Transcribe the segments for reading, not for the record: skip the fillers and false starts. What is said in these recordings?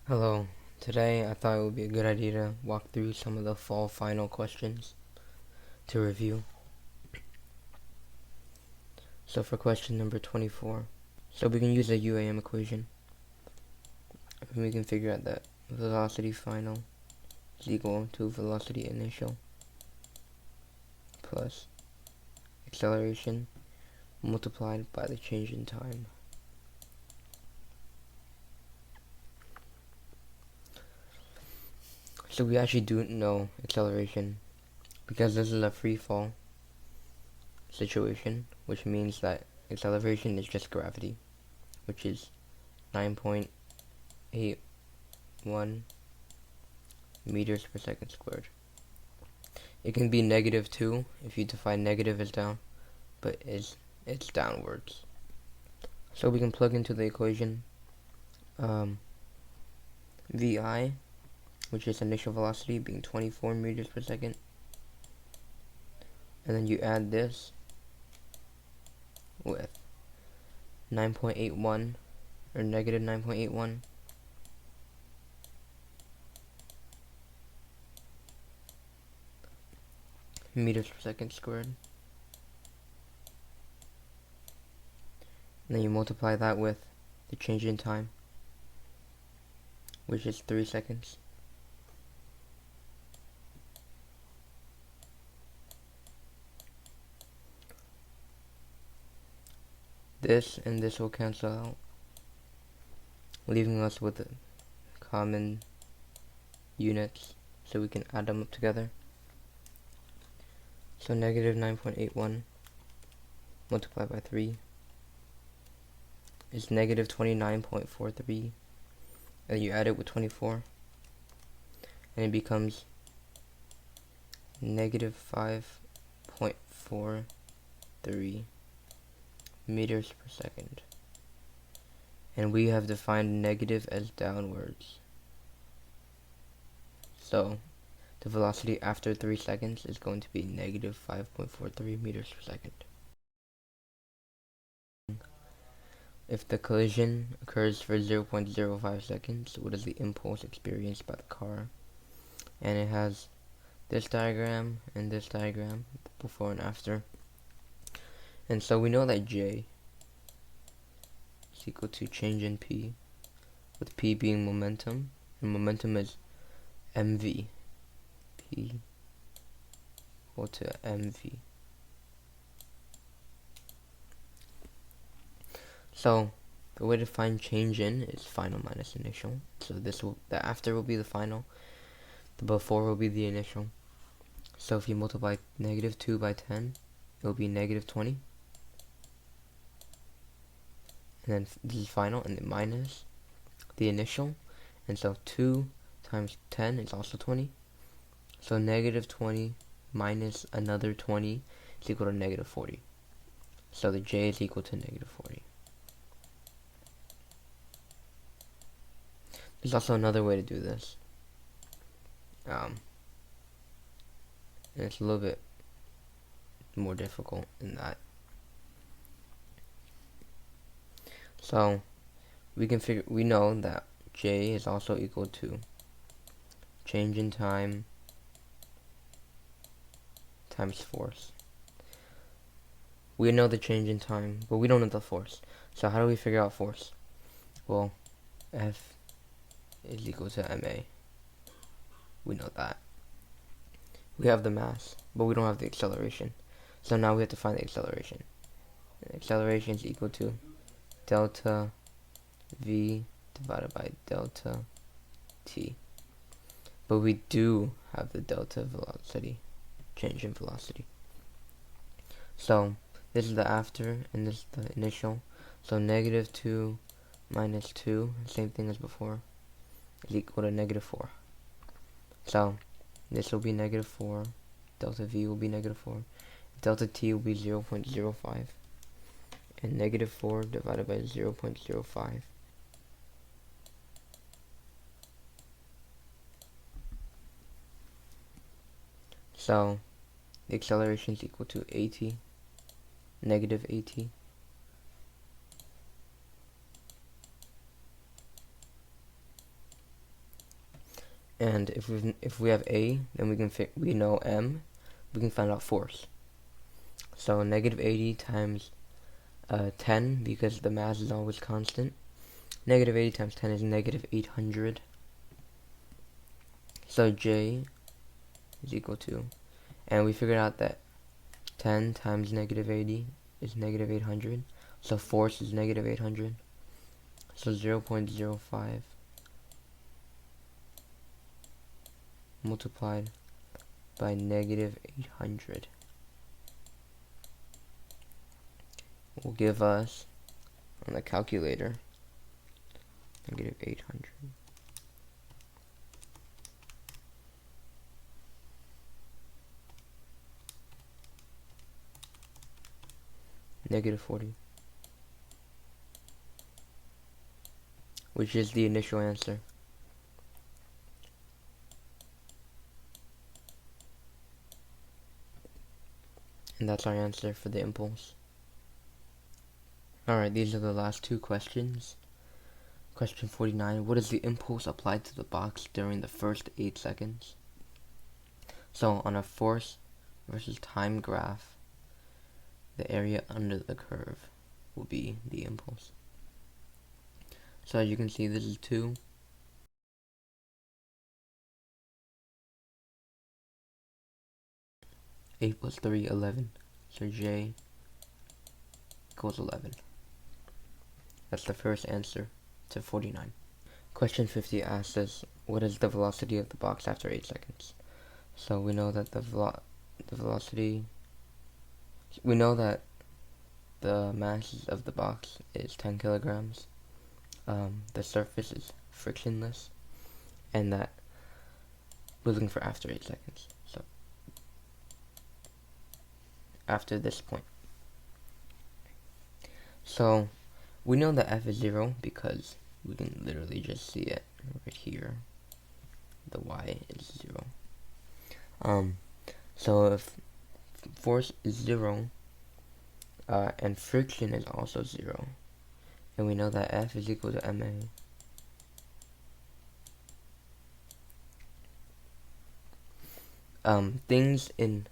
Hello. Today I thought it would be a good idea to walk through some of the fall final questions to review. So for question number 24, so we can use a UAM equation and we can figure out that velocity final is equal to velocity initial plus acceleration multiplied by the change in time. So we actually do know acceleration because this is a free fall situation, which means that acceleration is just gravity, which is 9.81 meters per second squared. It can be -2 if you define negative as down, but it's downwards. So we can plug into the equation VI, which is initial velocity being 24 meters per second, and then you add this with 9.81 or -9.81 meters per second squared. And then you multiply that with the change in time, which is 3 seconds. This and this will cancel out, leaving us with the common units, so we can add them up together. So -9.81 multiplied by 3 is -29.43, and you add it with 24, and it becomes -5.43 meters per second. And we have defined negative as downwards. So the velocity after 3 seconds is going to be -5.43 meters per second. If the collision occurs for 0.05 seconds, what is the impulse experienced by the car? And it has this diagram and this diagram, before and after. And so we know that J is equal to change in P, with P being momentum, and momentum is mv. P equal to mv. So the way to find change in is final minus initial. So the after will be the final, the before will be the initial. So if you multiply -2 by 10, it will be -20. And then this is final, and then minus the initial. And so 2 times 10 is also 20. So -20 minus another 20 is equal to -40. So the J is equal to -40. There's also another way to do this. And it's a little bit more difficult than that. So we know that J is also equal to change in time times force. We know the change in time, but we don't know the force. So how do we figure out force? Well, F is equal to ma. We know that. We have the mass, but we don't have the acceleration. So now we have to find the acceleration. And acceleration is equal to delta v divided by delta t. But we do have the delta velocity, change in velocity. So this is the after, and this is the initial. So -2 minus 2, same thing as before, is equal to -4. So this will be -4, delta v will be -4, delta t will be 0.05, and -4 divided by 0.05 so the acceleration is equal to at, -at. And if we have A, then we know M, we can find out force. So negative 80 times 10, because the mass is always constant. Negative 80 times 10 is negative 800. So J is equal to, and we figured out that 10 times negative 80 is negative 800. So force is negative 800. So 0.05 multiplied by negative 800 will give us, on the calculator, negative 800. Negative 40. Which is the initial answer. And that's our answer for the impulse. Alright, these are the last two questions. Question 49. What is the impulse applied to the box during the first 8 seconds? So, on a force versus time graph, the area under the curve will be the impulse. So as you can see, this is 2. Eight plus 3, 11. So J equals 11. That's the first answer to 49. Question 50 asks us, what is the velocity of the box after 8 seconds? So we know that the velocity, we know that the mass of the box is 10 kilograms. The surface is frictionless, and that we're looking for after 8 seconds. So after this point. So we know that F is 0 because we can literally just see it right here. The Y is 0. So if force is 0, and friction is also 0, and we know that F is equal to ma. Things in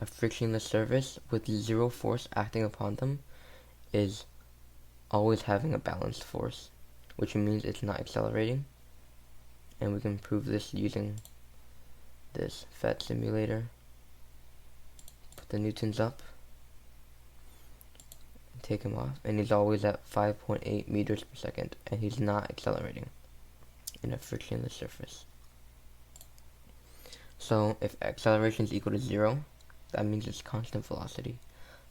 a frictionless surface with 0 force acting upon them is always having a balanced force, which means it's not accelerating. And we can prove this using this PhET simulator. Put the newtons up, take him off, and he's always at 5.8 meters per second, and he's not accelerating in a frictionless surface. So if acceleration is equal to 0, that means it's constant velocity.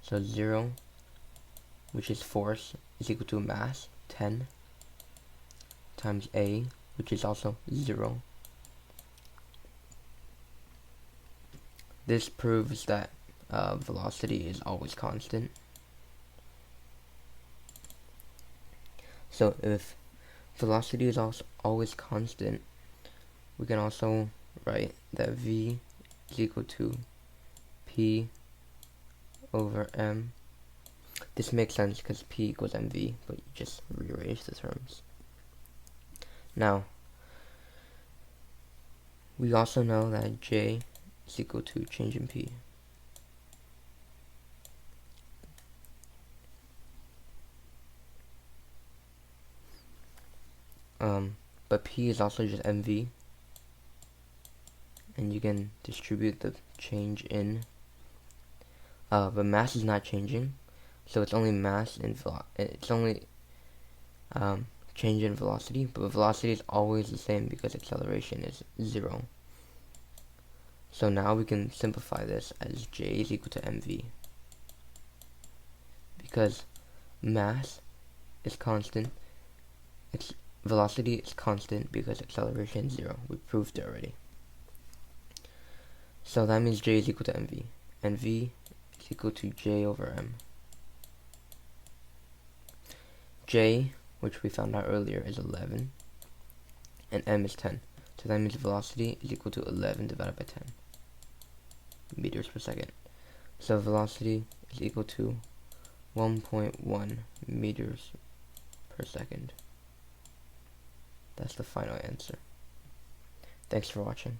So 0, which is force, is equal to mass, 10, times A, which is also 0. This proves that velocity is always constant. So if velocity is also always constant, we can also write that V is equal to P over M. This makes sense because P equals mv, but you just rearrange the terms. Now, we also know that J is equal to change in P. But P is also just mv, and you can distribute the change in. But mass is not changing, so it's only mass and it's only change in velocity, but velocity is always the same because acceleration is 0. So now we can simplify this as J is equal to mv, because mass is constant, velocity is constant because acceleration is 0. We proved it already. So that means J is equal to mv, and v is equal to J over m. J, which we found out earlier, is 11, and m is 10. So that means velocity is equal to 11 divided by 10 meters per second. So velocity is equal to 1.1 meters per second. That's the final answer. Thanks for watching.